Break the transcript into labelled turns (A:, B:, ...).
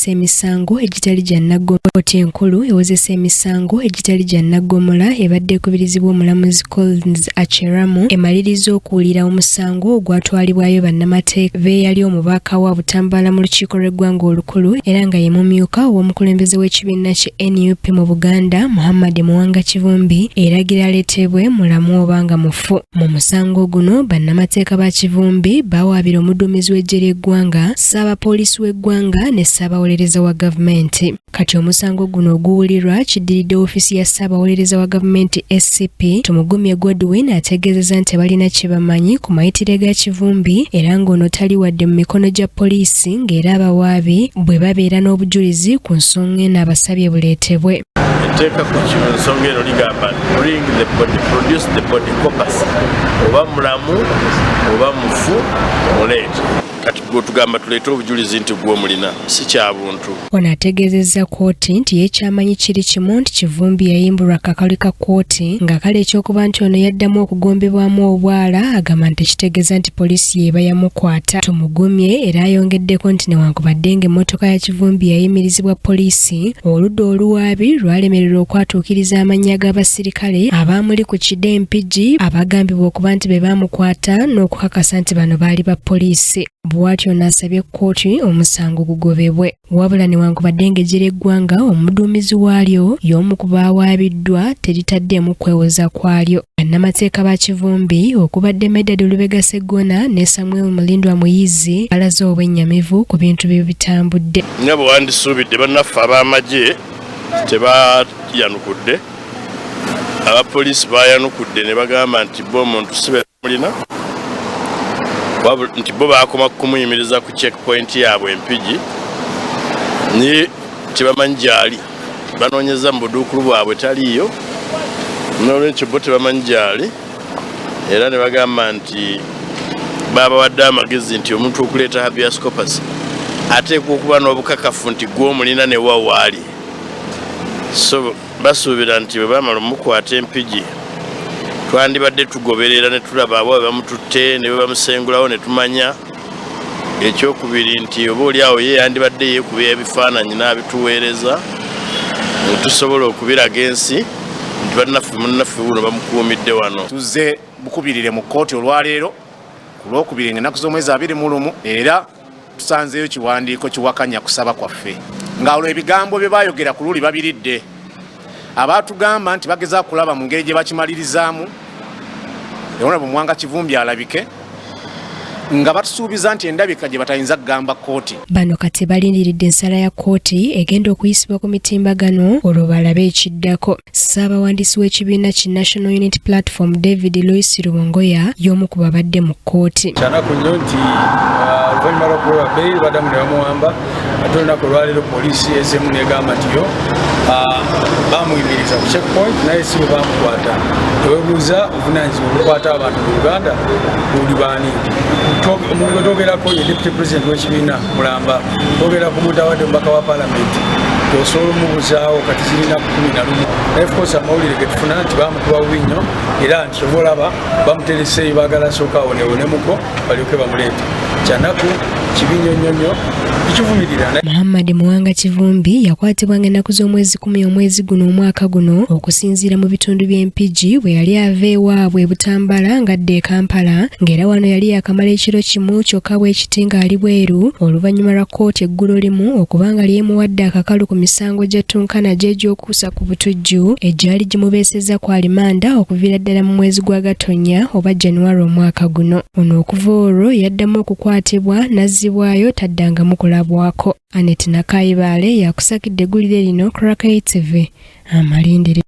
A: ewozesa emisango egitali gya nnaggomola. Kkooti enkulu ewozesa emisango egitali gya nnaggomola ebadde ekubirizibwa omulamuzi Collins Acheramu emaliriza okuwulira omusango ogwatwalibwayo bannamateeka beeyali omubaka wa Butambala mu lukiiko lw'eggwanga olukulu era nga ye mumyuka ow'omukulembeze w'ekibiina kye NUP mu Buganda Muhammad Muwanga Kivumbi eragira aleetebwe mulamu oba nga mufu. Mu musango guno bannamateeka ba Kivumbi bawaabira omuduumizi w'eggye ly'eggwanga, ssaabapoliisi w'eggwanga ne ssaabawolereza wa gavumenti. Kati omusango guno oguwulirwa kiddiridde ofiisi ya ssaabawolereza wa gavumenti SCP Tumugumye Godwin ategeezezza nti balina kye bamanyi ku mayitire ga Kivumbi era ng'ono tali wadde mu mikono gya poliisi ng'era abawaabi bwe babeera n'obujulizi ku nsonga eno abasabye buleetebwe.
B: Etteeka ku nsonga eno ligamba bring the body, produce the body corpus, oba mulamu oba mufu muleete. Kati gwe tugamba tuleete obujulizi nti gwe mulina si kya buntu.
A: Ono ategeezezza kkooti nti ye kyamanyi kiri kimu nti Kivumbi yayimbulwa akakali ka kkooti nga kale ekyokuba nti ono yaddamu okugombebwamu obwala agamba nti kitegeeza nti poliisi yeeba yamukwata. Tumugumye era ayongeddeko nti newankubadde ng'emmotoka ya Kivumbi yayimirizibwa poliisi, oludda oluwaabi lwalemererwa okwatuukiriza amannya g'abasirikale abaamuli ku kidempigi abagambibwa okuba nti be baamukwata n'okukakasa nti bano baali ba poliisi. Bw'atyo n'asabye kkooti omusango gugobebwe. Wabula newankubadde ng'eggye ly'eggwanga omuduumizi waalyo y'omu ku baawaabiddwa teritaddeemu kwewoza kwalyo. Bannamateeka ba Kivumbi okubadde Medad Lubega Sseggona ne Samuel Mulindwa Muyizi balaze obwennyamivu ku bintu bye bitambudde.
B: Nga bwe wandisuubidde bannaffe ab'amagye tebayanukudde, abapoliisi baayanukudde ne bagamba nti bo omuntu sibe mulina nti bo baakoma kumuyimiriza ku checkpoint yaabwe Empigi ni tebamanyi gyali, banoonyeza mu buduukulu bwabwe taliiyo, n'olwekyo bo tebamanyi gyali era ne bagamba nti baabawadde amagezi nti omuntu okuleeta habeas corpus ateekwa okuba n'obukakafu nti gw'omulina ne wa waali. So basuubira nti bwe baamala omukwata Empigi twandibadde tugoberera ne tulaba abo bamututte ne bamusengulawo ne tumanya. Ekyokubiri nti oba oliawo ye yandibadde yeekuba ebifaananyi n'abituweereza ne tusobola okubiraga ensi nti bannaffe munnaffe buno bamukuumidde wano.
C: Tuzze bukubirire mu kkooti olwaleero ku lwokubiri ng'ennaku z'omwezi 21 era tusanzeeyo kiwandiiko kiwakanya kusaba kwaffe nga olwo ebigambo bye baayogera ku luli babiridde. Abaatugamba nti bageza kulaba mu ngeri gye bakimalirizaamu Honorable Muwanga Kivumbi alabike nga batusuubiza nti endabika gye batayinza kugamba kkooti.
A: Bano kati balindiridde ensala ya kkooti egenda okuyisibwa ku mitimbagano olwo balabe ekiddako. Ssaabawandiisi w'ekibiina ki National Unity Platform David Lois Rubongoya y'omu ku babadde mu kkooti.
D: Kyanaku nnyo nti oluvannyuma lw'okuweebwa bbeeyi baddamu ne bamuwamba ate olunaku olwaleero poliisi ezeemu n'egamba nti yo bamuyimiriza ku checkpoint naye si bwe bamukwata. Teweebuuza obuvunaanyizibwa obukwata abantu mu Uganda buli baani. Omuntu twogerako ye Deputy President w'ekibiina Mulamba, twogera ku muntu awadde omubaka wa Paalamenti, osobola omubuzaawo kati zirina 11. Naye of course amawulire ge tufuna nti bamukuba bubi nnyo era nti obalaba bamutereseeyo baagala asooka awonewonemuko balyoke bamuleete. Kyanaku kibi nnyo tukivumirira.
A: Muhammad Muwanga Kivumbi yakwatibwa ng'ennaku z'omwezi 10 omwezi guno omwaka guno okusinziira mu bitundu by'Empigi bwe yali ava ewaabwe Butambala ng'adda e Kampala ng'era wano yali yakamala ekiro kimu kyokka bw'ekiti ng'ali bweru oluvannyuma lwa kkooti eggulo limu okuba nga lyemuwadde akakalu ku misango gya Tunkana gy'egy'okuusa ku butujju egyali gimubeesezza ku alimanda okuviira ddala mu mwezi gwa Gatonnya oba January omwaka guno. Ono okuva olwo yaddamu okukwatibwa n'azzibwayo taddangamu kulabwako. Annette Nakayibaale yakusakidde eggulire lino Crack TV amalindiri.